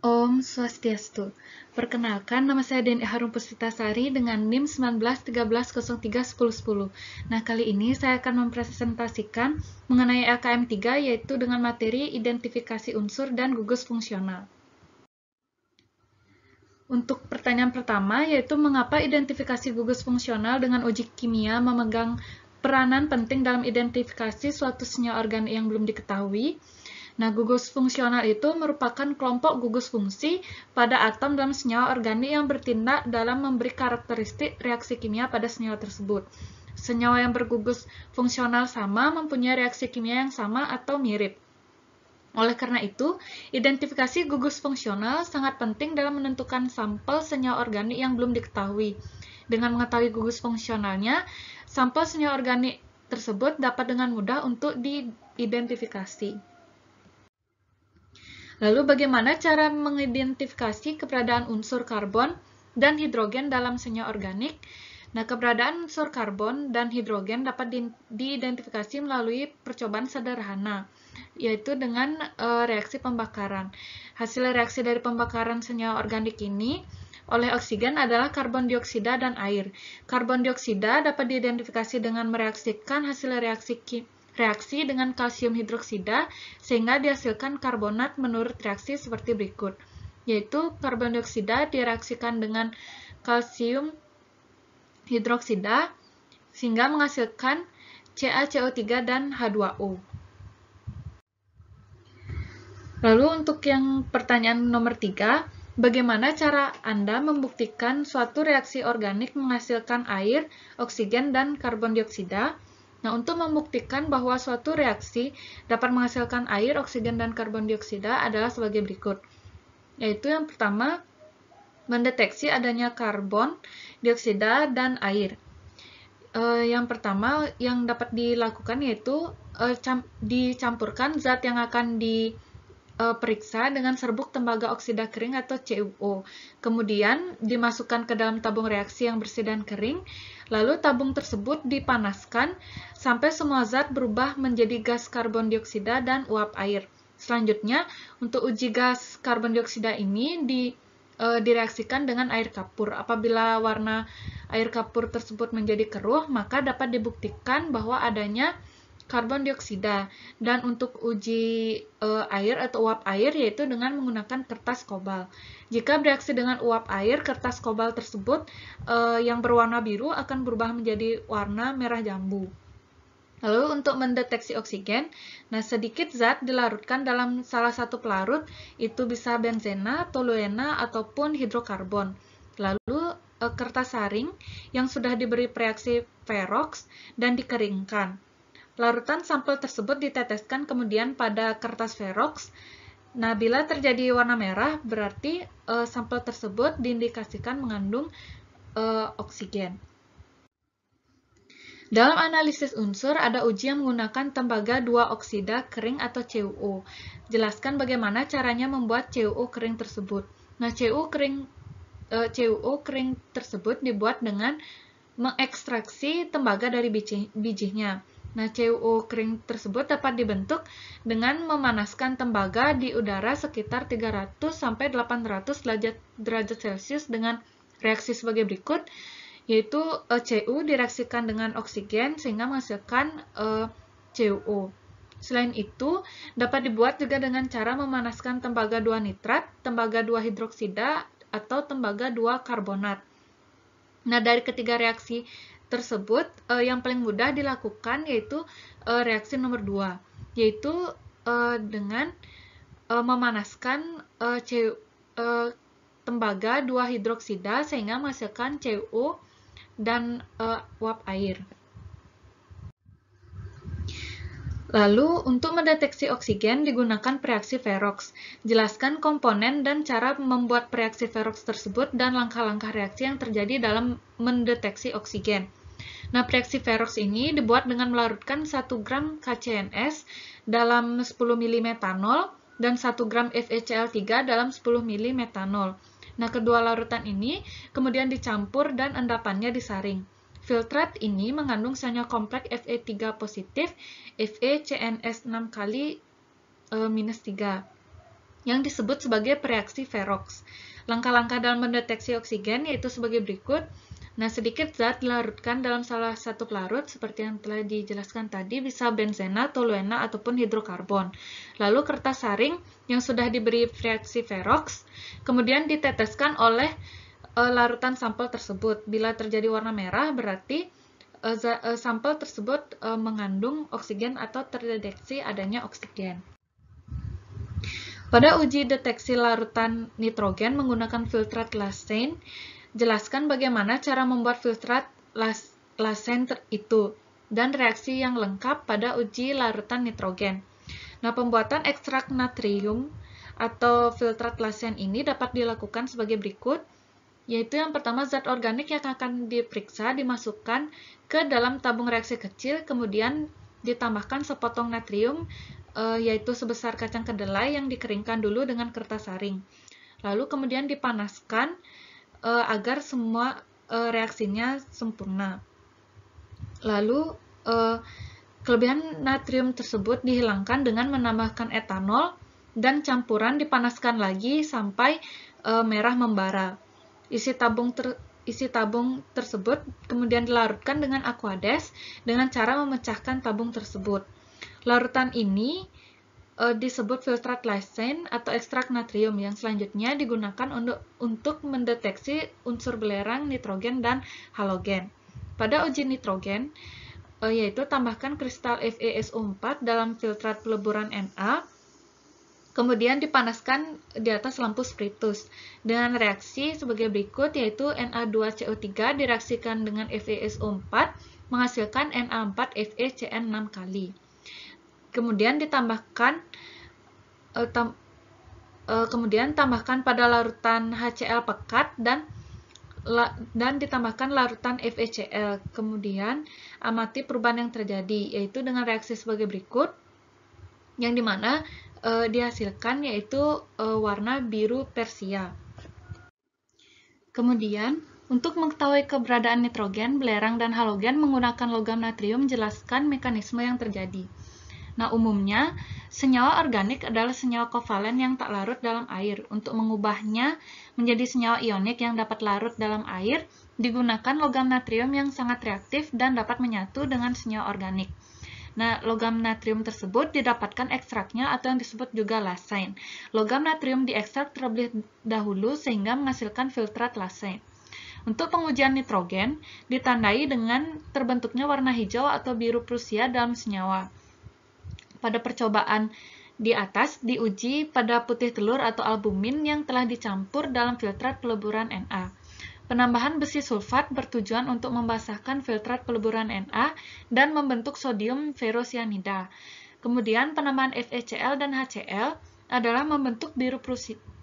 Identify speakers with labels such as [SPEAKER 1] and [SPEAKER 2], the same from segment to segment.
[SPEAKER 1] Om Swastiastu. Perkenalkan, nama saya Deni Harum Puspitasari dengan NIM 1913031010. Nah, kali ini saya akan mempresentasikan mengenai LKM 3, yaitu dengan materi identifikasi unsur dan gugus fungsional. Untuk pertanyaan pertama, yaitu mengapa identifikasi gugus fungsional dengan uji kimia memegang peranan penting dalam identifikasi suatu senyawa organik yang belum diketahui. Nah, gugus fungsional itu merupakan kelompok gugus fungsi pada atom dalam senyawa organik yang bertindak dalam memberi karakteristik reaksi kimia pada senyawa tersebut. Senyawa yang bergugus fungsional sama mempunyai reaksi kimia yang sama atau mirip. Oleh karena itu, identifikasi gugus fungsional sangat penting dalam menentukan sampel senyawa organik yang belum diketahui. Dengan mengetahui gugus fungsionalnya, sampel senyawa organik tersebut dapat dengan mudah untuk diidentifikasi. Lalu bagaimana cara mengidentifikasi keberadaan unsur karbon dan hidrogen dalam senyawa organik? Nah, keberadaan unsur karbon dan hidrogen dapat diidentifikasi melalui percobaan sederhana, yaitu dengan reaksi pembakaran. Hasil reaksi dari pembakaran senyawa organik ini oleh oksigen adalah karbon dioksida dan air. Karbon dioksida dapat diidentifikasi dengan mereaksikan hasil reaksi dengan kalsium hidroksida sehingga dihasilkan karbonat menurut reaksi seperti berikut, yaitu karbon dioksida direaksikan dengan kalsium hidroksida sehingga menghasilkan CaCO3 dan H2O. Lalu untuk yang pertanyaan nomor 3, bagaimana cara Anda membuktikan suatu reaksi organik menghasilkan air, oksigen, dan karbon dioksida? Nah, untuk membuktikan bahwa suatu reaksi dapat menghasilkan air, oksigen, dan karbon dioksida adalah sebagai berikut. Yaitu yang pertama, mendeteksi adanya karbon dioksida dan air. Yang pertama yang dapat dilakukan yaitu dicampurkan zat yang akan diperiksa dengan serbuk tembaga oksida kering atau CuO. Kemudian dimasukkan ke dalam tabung reaksi yang bersih dan kering. Lalu tabung tersebut dipanaskan sampai semua zat berubah menjadi gas karbon dioksida dan uap air. Selanjutnya, untuk uji gas karbon dioksida ini direaksikan dengan air kapur. Apabila warna air kapur tersebut menjadi keruh, maka dapat dibuktikan bahwa adanya karbon dioksida. Dan untuk uji air atau uap air yaitu dengan menggunakan kertas kobal. Jika bereaksi dengan uap air, kertas kobal tersebut yang berwarna biru akan berubah menjadi warna merah jambu. Lalu untuk mendeteksi oksigen, nah sedikit zat dilarutkan dalam salah satu pelarut, itu bisa benzena, toluena, ataupun hidrokarbon. Lalu kertas saring yang sudah diberi reaksi Verox dan dikeringkan. Larutan sampel tersebut diteteskan kemudian pada kertas Verox. Nah, bila terjadi warna merah, berarti sampel tersebut diindikasikan mengandung oksigen. Dalam analisis unsur, ada uji yang menggunakan tembaga 2 oksida kering atau CuO. Jelaskan bagaimana caranya membuat CuO kering tersebut. Nah, CuO kering tersebut dibuat dengan mengekstraksi tembaga dari bijinya. Nah, CuO kering tersebut dapat dibentuk dengan memanaskan tembaga di udara sekitar 300–800 derajat Celcius dengan reaksi sebagai berikut, yaitu Cu direaksikan dengan oksigen sehingga menghasilkan CuO. Selain itu, dapat dibuat juga dengan cara memanaskan tembaga 2 nitrat, tembaga 2 hidroksida, atau tembaga 2 karbonat. Nah, dari ketiga reaksi tersebut, yang paling mudah dilakukan yaitu reaksi nomor 2, yaitu dengan memanaskan tembaga 2 hidroksida sehingga menghasilkan CuO dan uap air. Lalu, untuk mendeteksi oksigen digunakan reaksi Verox. Jelaskan komponen dan cara membuat reaksi Verox tersebut dan langkah-langkah reaksi yang terjadi dalam mendeteksi oksigen. Nah, reaksi Verox ini dibuat dengan melarutkan 1 gram KCNS dalam 10 ml metanol dan 1 gram FeCl3 dalam 10 ml metanol. Nah, kedua larutan ini kemudian dicampur dan endapannya disaring. Filtrat ini mengandung senyawa kompleks Fe3 positif, FeCNS 6 kali -3. yang disebut sebagai reaksi Verox. Langkah-langkah dalam mendeteksi oksigen yaitu sebagai berikut. Nah, sedikit zat dilarutkan dalam salah satu pelarut seperti yang telah dijelaskan tadi, bisa benzena, toluena, ataupun hidrokarbon. Lalu kertas saring yang sudah diberi reaksi Verox kemudian diteteskan oleh larutan sampel tersebut. Bila terjadi warna merah berarti sampel tersebut mengandung oksigen atau terdeteksi adanya oksigen. Pada uji deteksi larutan nitrogen menggunakan filtrat Lassane, jelaskan bagaimana cara membuat filtrat Lassane itu dan reaksi yang lengkap pada uji larutan nitrogen. Nah, pembuatan ekstrak natrium atau filtrat Lassane ini dapat dilakukan sebagai berikut, yaitu yang pertama zat organik yang akan diperiksa dimasukkan ke dalam tabung reaksi kecil, kemudian ditambahkan sepotong natrium, yaitu sebesar kacang kedelai yang dikeringkan dulu dengan kertas saring. Lalu kemudian dipanaskan agar semua reaksinya sempurna. Lalu kelebihan natrium tersebut dihilangkan dengan menambahkan etanol dan campuran dipanaskan lagi sampai merah membara. Isi tabung tersebut kemudian dilarutkan dengan aquades dengan cara memecahkan tabung tersebut. Larutan ini disebut filtrat Lassane atau ekstrak natrium yang selanjutnya digunakan untuk mendeteksi unsur belerang, nitrogen, dan halogen. Pada uji nitrogen, yaitu tambahkan kristal FeSO4 dalam filtrat peleburan Na, kemudian dipanaskan di atas lampu spiritus dengan reaksi sebagai berikut, yaitu Na2CO3 direaksikan dengan FeSO4 menghasilkan Na4FeCN6 kali. Kemudian tambahkan pada larutan HCl pekat dan ditambahkan larutan FeCl. Kemudian amati perubahan yang terjadi, yaitu dengan reaksi sebagai berikut, yang dimana dihasilkan yaitu warna biru persia. Kemudian untuk mengetahui keberadaan nitrogen, belerang, dan halogen menggunakan logam natrium, jelaskan mekanisme yang terjadi. Nah, umumnya, senyawa organik adalah senyawa kovalen yang tak larut dalam air. Untuk mengubahnya menjadi senyawa ionik yang dapat larut dalam air, digunakan logam natrium yang sangat reaktif dan dapat menyatu dengan senyawa organik. Nah, logam natrium tersebut didapatkan ekstraknya atau yang disebut juga Lassane. Logam natrium diekstrak terlebih dahulu sehingga menghasilkan filtrat Lassane. Untuk pengujian nitrogen, ditandai dengan terbentuknya warna hijau atau biru Prusia dalam senyawa. Pada percobaan di atas diuji pada putih telur atau albumin yang telah dicampur dalam filtrat peleburan Na. Penambahan besi sulfat bertujuan untuk membasahkan filtrat peleburan Na dan membentuk sodium ferrosianida. Kemudian penambahan FeCl dan HCl adalah membentuk biru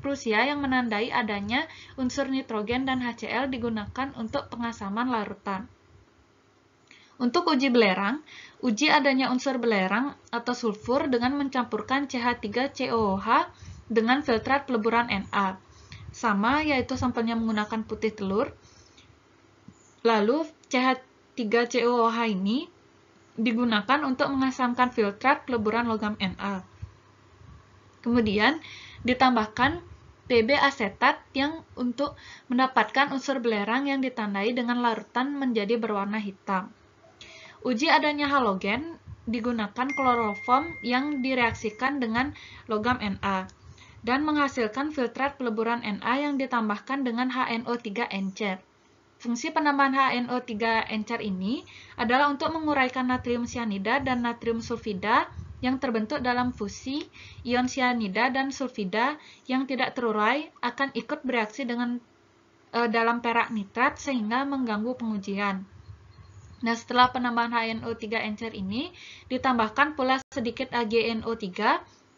[SPEAKER 1] Prusia yang menandai adanya unsur nitrogen, dan HCl digunakan untuk pengasaman larutan. Untuk uji belerang, uji adanya unsur belerang atau sulfur dengan mencampurkan CH3COOH dengan filtrat peleburan Na. Sama, yaitu sampelnya menggunakan putih telur. Lalu CH3COOH ini digunakan untuk mengasamkan filtrat peleburan logam Na. Kemudian ditambahkan Pb asetat yang untuk mendapatkan unsur belerang yang ditandai dengan larutan menjadi berwarna hitam. Uji adanya halogen digunakan kloroform yang direaksikan dengan logam Na dan menghasilkan filtrat peleburan Na yang ditambahkan dengan HNO3 encer. Fungsi penambahan HNO3 encer ini adalah untuk menguraikan natrium sianida dan natrium sulfida yang terbentuk dalam fusi. Ion sianida dan sulfida yang tidak terurai akan ikut bereaksi dengan dalam perak nitrat sehingga mengganggu pengujian. Nah, setelah penambahan HNO3 encer ini, ditambahkan pula sedikit AgNO3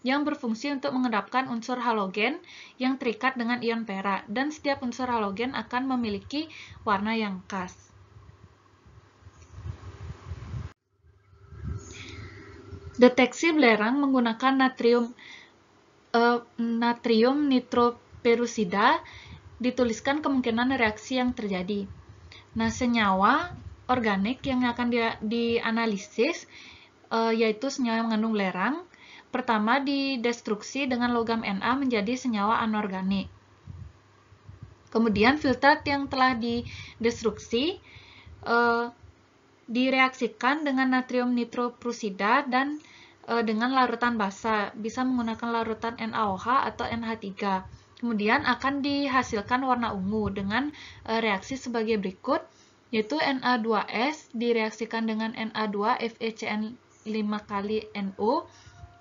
[SPEAKER 1] yang berfungsi untuk mengendapkan unsur halogen yang terikat dengan ion perak, dan setiap unsur halogen akan memiliki warna yang khas. Deteksi belerang menggunakan natrium nitroperusida, dituliskan kemungkinan reaksi yang terjadi. Nah, senyawa organik yang akan dianalisis yaitu senyawa yang mengandung belerang. Pertama, didestruksi dengan logam Na menjadi senyawa anorganik. Kemudian filtrat yang telah didestruksi direaksikan dengan natrium nitroprussida dan dengan larutan basa, bisa menggunakan larutan NaOH atau NH3. Kemudian akan dihasilkan warna ungu dengan reaksi sebagai berikut, yaitu Na2S direaksikan dengan Na2FeCN5 kali NO,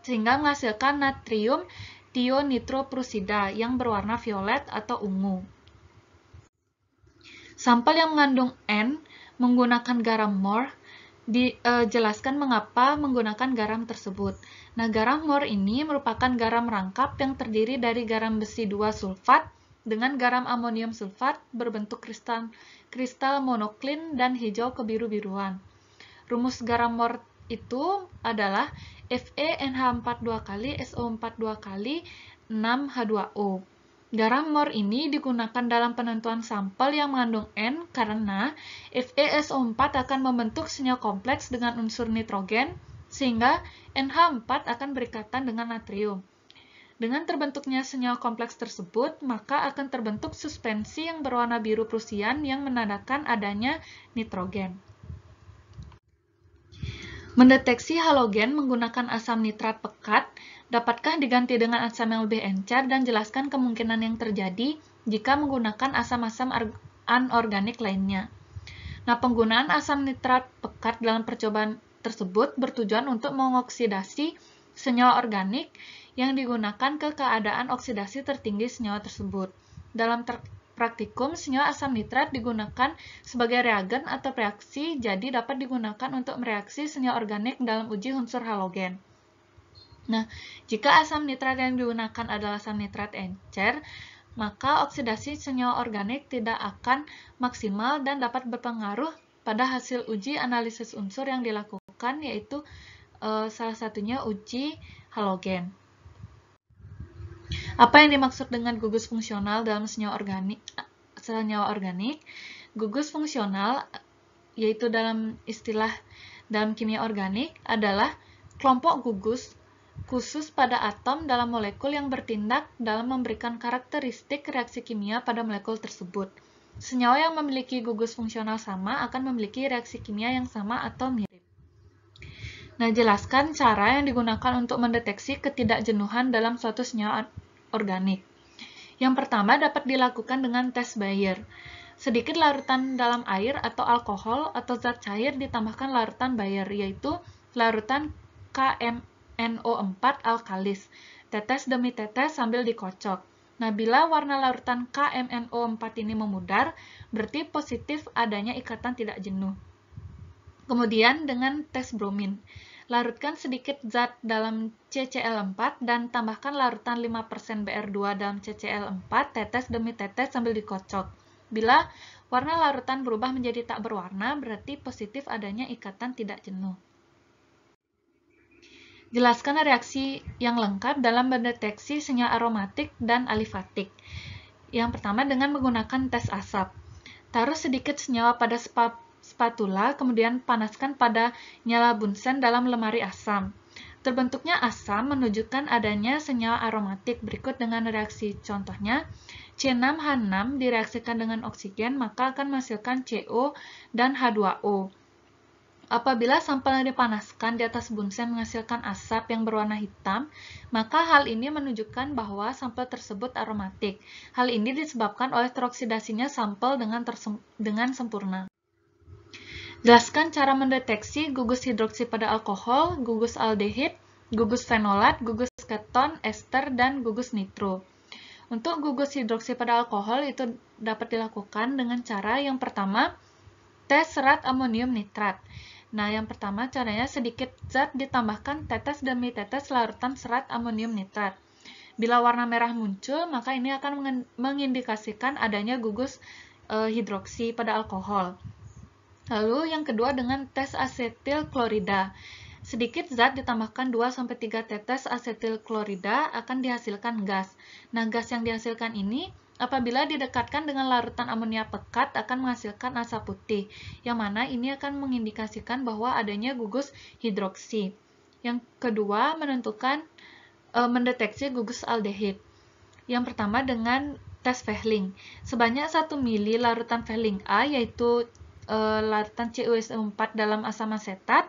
[SPEAKER 1] sehingga menghasilkan natrium thionitroprussida yang berwarna violet atau ungu. Sampel yang mengandung N menggunakan garam MOR, dijelaskan mengapa menggunakan garam tersebut. Nah, garam MOR ini merupakan garam rangkap yang terdiri dari garam besi 2 sulfat dengan garam amonium sulfat berbentuk kristal monoklin dan hijau kebiru-biruan. Rumus garam MOR itu adalah FeNH42 kali SO42 kali 6H2O. Garam MOR ini digunakan dalam penentuan sampel yang mengandung N karena FeSO4 akan membentuk senyawa kompleks dengan unsur nitrogen, sehingga NH4 akan berikatan dengan natrium. Dengan terbentuknya senyawa kompleks tersebut, maka akan terbentuk suspensi yang berwarna biru prusian yang menandakan adanya nitrogen. Mendeteksi halogen menggunakan asam nitrat pekat, dapatkah diganti dengan asam yang lebih encer, dan jelaskan kemungkinan yang terjadi jika menggunakan asam-asam anorganik lainnya. Nah, penggunaan asam nitrat pekat dalam percobaan tersebut bertujuan untuk mengoksidasi senyawa organik yang digunakan ke keadaan oksidasi tertinggi senyawa tersebut. Dalam praktikum, senyawa asam nitrat digunakan sebagai reagen atau reaksi, jadi dapat digunakan untuk mereaksi senyawa organik dalam uji unsur halogen. Nah, jika asam nitrat yang digunakan adalah asam nitrat encer, maka oksidasi senyawa organik tidak akan maksimal dan dapat berpengaruh pada hasil uji analisis unsur yang dilakukan, yaitu salah satunya uji halogen. Apa yang dimaksud dengan gugus fungsional dalam senyawa organik? Gugus fungsional, yaitu dalam istilah dalam kimia organik, adalah kelompok gugus khusus pada atom dalam molekul yang bertindak dalam memberikan karakteristik reaksi kimia pada molekul tersebut. Senyawa yang memiliki gugus fungsional sama akan memiliki reaksi kimia yang sama atau mirip. Nah, jelaskan cara yang digunakan untuk mendeteksi ketidakjenuhan dalam suatu senyawa organik. Yang pertama dapat dilakukan dengan tes Bayer. Sedikit larutan dalam air atau alkohol atau zat cair ditambahkan larutan Bayer, yaitu larutan KMNO4 alkalis, tetes demi tetes sambil dikocok. Nah, bila warna larutan KMNO4 ini memudar, berarti positif adanya ikatan tidak jenuh. Kemudian dengan tes bromin. Larutkan sedikit zat dalam CCl4 dan tambahkan larutan 5% Br2 dalam CCl4, tetes demi tetes sambil dikocok. Bila warna larutan berubah menjadi tak berwarna, berarti positif adanya ikatan tidak jenuh. Jelaskan reaksi yang lengkap dalam mendeteksi senyawa aromatik dan alifatik. Yang pertama dengan menggunakan tes asap. Taruh sedikit senyawa pada spatula, kemudian panaskan pada nyala bunsen dalam lemari asam. Terbentuknya asam menunjukkan adanya senyawa aromatik. Berikut dengan reaksi contohnya, C6H6 direaksikan dengan oksigen, maka akan menghasilkan CO dan H2O. Apabila sampel yang dipanaskan di atas bunsen menghasilkan asap yang berwarna hitam, maka hal ini menunjukkan bahwa sampel tersebut aromatik. Hal ini disebabkan oleh teroksidasinya sampel dengan sempurna. Jelaskan cara mendeteksi gugus hidroksi pada alkohol, gugus aldehid, gugus fenolat, gugus keton, ester, dan gugus nitro. Untuk gugus hidroksi pada alkohol itu dapat dilakukan dengan cara yang pertama, tes serat amonium nitrat. Nah, yang pertama caranya sedikit zat ditambahkan tetes demi tetes larutan serat amonium nitrat. Bila warna merah muncul, maka ini akan mengindikasikan adanya gugus hidroksi pada alkohol. Lalu yang kedua dengan tes asetil klorida. Sedikit zat ditambahkan 2-3 tetes asetil klorida akan dihasilkan gas. Nah, gas yang dihasilkan ini apabila didekatkan dengan larutan amonia pekat akan menghasilkan asap putih, yang mana ini akan mengindikasikan bahwa adanya gugus hidroksi. Yang kedua, mendeteksi gugus aldehid. Yang pertama dengan tes Vehling. Sebanyak 1 mili larutan Vehling A, yaitu larutan CuSO4 dalam asam asetat,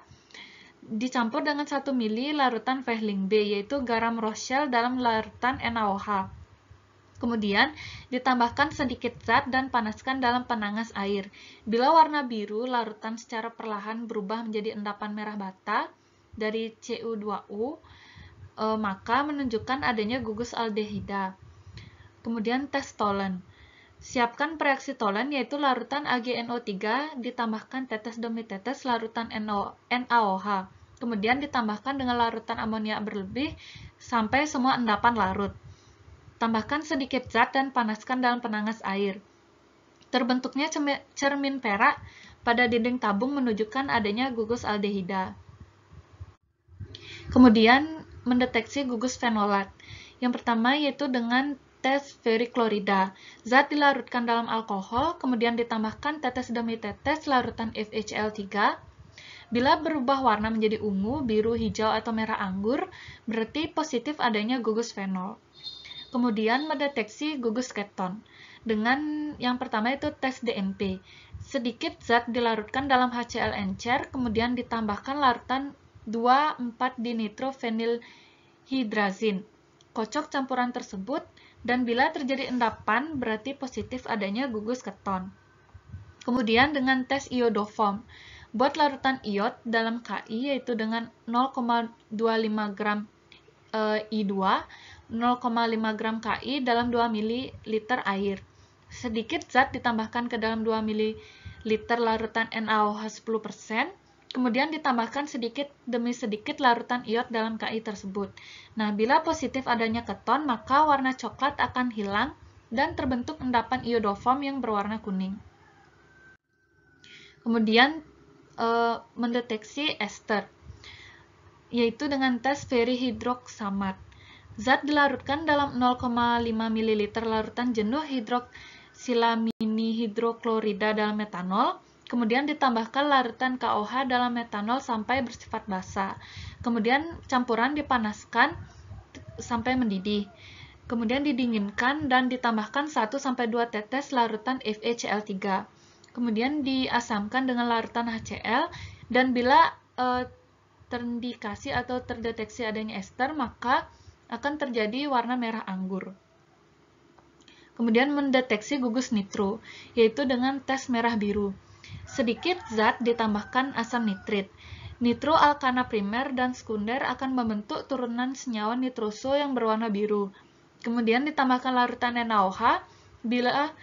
[SPEAKER 1] dicampur dengan 1 mili larutan Vehling B, yaitu garam Rochelle dalam larutan NaOH. Kemudian, ditambahkan sedikit zat dan panaskan dalam penangas air. Bila warna biru larutan secara perlahan berubah menjadi endapan merah bata dari Cu2U, maka menunjukkan adanya gugus aldehida. Kemudian tes Tolen. Siapkan pereaksi Tolen, yaitu larutan AgNO3 ditambahkan tetes demi tetes larutan NaOH. Kemudian ditambahkan dengan larutan amonia berlebih sampai semua endapan larut. Tambahkan sedikit zat dan panaskan dalam penangas air. Terbentuknya cermin perak pada dinding tabung menunjukkan adanya gugus aldehida. Kemudian mendeteksi gugus fenolat. Yang pertama yaitu dengan tes veriklorida. Zat dilarutkan dalam alkohol, kemudian ditambahkan tetes demi tetes larutan FeCl3. Bila berubah warna menjadi ungu, biru, hijau, atau merah anggur, berarti positif adanya gugus fenol. Kemudian mendeteksi gugus keton. Dengan yang pertama itu tes DNP. Sedikit zat dilarutkan dalam HCl encer, kemudian ditambahkan larutan 2,4-dinitrofenilhidrazin. Kocok campuran tersebut, dan bila terjadi endapan, berarti positif adanya gugus keton. Kemudian dengan tes iodoform. Buat larutan iod dalam Ki, yaitu dengan 0,25 gram I2, 0,5 gram Ki dalam 2 ml air. Sedikit zat ditambahkan ke dalam 2 ml larutan NaOH 10%, kemudian ditambahkan sedikit demi sedikit larutan iod dalam Ki tersebut. Nah, bila positif adanya keton, maka warna coklat akan hilang dan terbentuk endapan iodoform yang berwarna kuning. Kemudian mendeteksi ester, yaitu dengan tes ferrihidroksamat. Zat dilarutkan dalam 0,5 ml larutan jenuh hidroksilamenihidroklorida dalam metanol, kemudian ditambahkan larutan KOH dalam metanol sampai bersifat basa. Kemudian campuran dipanaskan sampai mendidih. Kemudian didinginkan dan ditambahkan 1-2 tetes larutan FeCl3. Kemudian diasamkan dengan larutan HCl, dan bila terindikasi atau terdeteksi adanya ester, maka akan terjadi warna merah anggur. Kemudian mendeteksi gugus nitro, yaitu dengan tes merah biru. Sedikit zat ditambahkan asam nitrit. Nitroalkana primer dan sekunder akan membentuk turunan senyawa nitroso yang berwarna biru. Kemudian ditambahkan larutan NaOH. Bila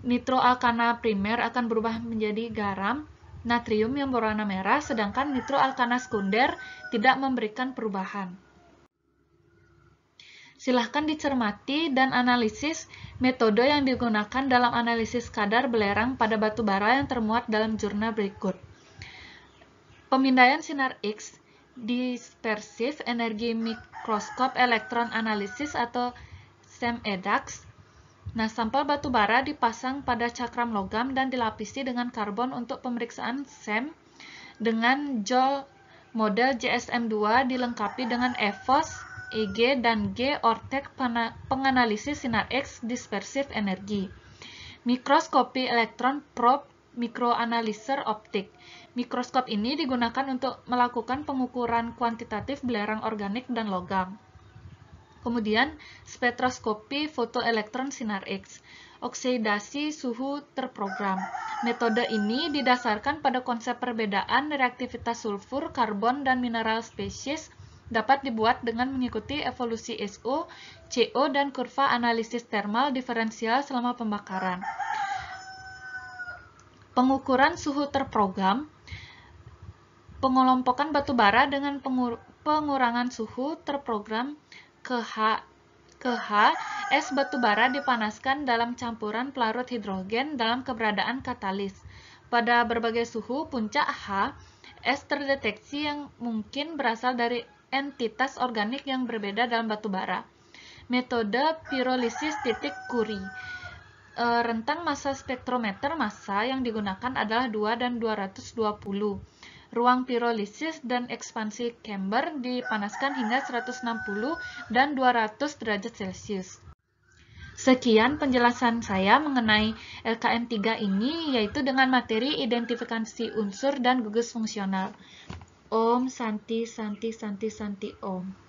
[SPEAKER 1] nitroalkana primer akan berubah menjadi garam natrium yang berwarna merah, sedangkan nitroalkana sekunder tidak memberikan perubahan. Silahkan dicermati dan analisis metode yang digunakan dalam analisis kadar belerang pada batu bara yang termuat dalam jurnal berikut. Pemindaian sinar X, dispersif energi mikroskop elektron analisis atau SEM-EDAX. Nah, sampel batu bara dipasang pada cakram logam dan dilapisi dengan karbon untuk pemeriksaan SEM dengan Joule model JSM2 dilengkapi dengan EVOS, EG, dan G Ortek penganalisis sinar X dispersif energi. Mikroskopi elektron probe mikroanaliser optik. Mikroskop ini digunakan untuk melakukan pengukuran kuantitatif belerang organik dan logam. Kemudian, spektroskopi fotoelektron sinar X. Oksidasi suhu terprogram. Metode ini didasarkan pada konsep perbedaan reaktivitas sulfur, karbon, dan mineral spesies dapat dibuat dengan mengikuti evolusi SO, CO, dan kurva analisis termal diferensial selama pembakaran. Pengukuran suhu terprogram. Pengelompokan batu bara dengan pengurangan suhu terprogram ke H, es batu bara dipanaskan dalam campuran pelarut hidrogen dalam keberadaan katalis. Pada berbagai suhu puncak H, es terdeteksi yang mungkin berasal dari entitas organik yang berbeda dalam batu bara. Metode pirolisis titik Curie. Rentang massa spektrometer massa yang digunakan adalah 2 dan 220. Ruang pirolisis dan ekspansi chamber dipanaskan hingga 160 dan 200 derajat Celcius. Sekian penjelasan saya mengenai LKM3 ini, yaitu dengan materi identifikasi unsur dan gugus fungsional. Om Santi Santi Santi Santi Om.